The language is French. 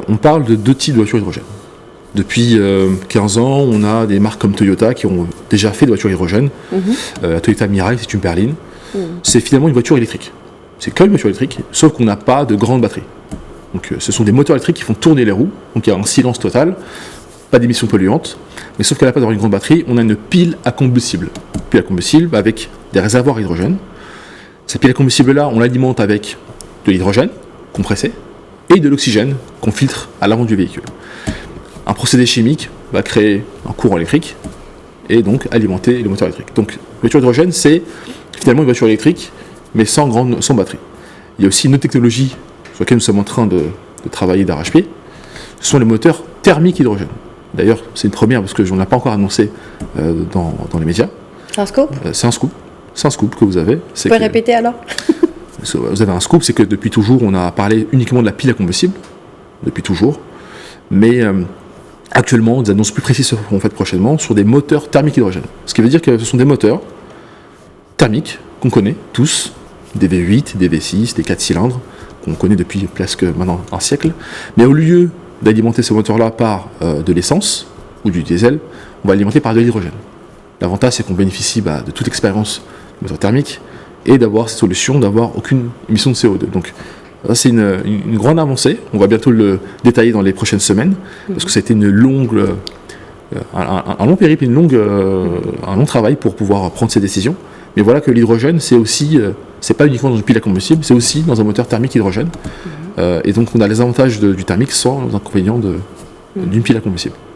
On parle de deux types de voitures hydrogène. Depuis 15 ans, on a des marques comme Toyota qui ont déjà fait des voitures hydrogène. La Toyota Mirai, c'est une berline. C'est finalement une voiture électrique. C'est comme une voiture électrique, sauf qu'on n'a pas de grande batterie. Donc, ce sont des moteurs électriques qui font tourner les roues. Donc il y a un silence total, pas d'émissions polluantes. Mais sauf qu'à la place d'avoir une grande batterie, on a une pile à combustible. Pile à combustible avec des réservoirs à hydrogène. Cette pile à combustible-là, on l'alimente avec de l'hydrogène compressé et de l'oxygène qu'on filtre à l'avant du véhicule. Un procédé chimique va créer un courant électrique et donc alimenter le moteur électrique. Donc, la voiture hydrogène, c'est finalement une voiture électrique, mais sans batterie. Il y a aussi une autre technologie sur laquelle nous sommes en train de travailler d'arrache-pied. Ce sont les moteurs thermiques hydrogène. D'ailleurs, c'est une première parce que je n'en ai pas encore annoncé dans les médias. C'est un scoop ? C'est un scoop. C'est un scoop que vous avez. Vous pouvez répéter alors ? Vous avez un scoop, c'est que depuis toujours, on a parlé uniquement de la pile à combustible. Depuis toujours. Mais actuellement, des annonces plus précises seront faites prochainement sur des moteurs thermiques hydrogène. Ce qui veut dire que ce sont des moteurs thermiques qu'on connaît tous, des V8, des V6, des 4 cylindres, qu'on connaît depuis presque maintenant un siècle. Mais au lieu d'alimenter ces moteurs-là par de l'essence ou du diesel, on va alimenter par de l'hydrogène. L'avantage, c'est qu'on bénéficie de toute expérience de moteur thermique et d'avoir cette solution, d'avoir aucune émission de CO2. Donc, ça, c'est une grande avancée. On va bientôt le détailler dans les prochaines semaines, parce que c'était un long périple, un long travail pour pouvoir prendre ces décisions. Mais voilà que l'hydrogène, c'est aussi, c'est pas uniquement dans une pile à combustible, c'est aussi dans un moteur thermique hydrogène. Et donc, on a les avantages du thermique sans les inconvénients d'une pile à combustible.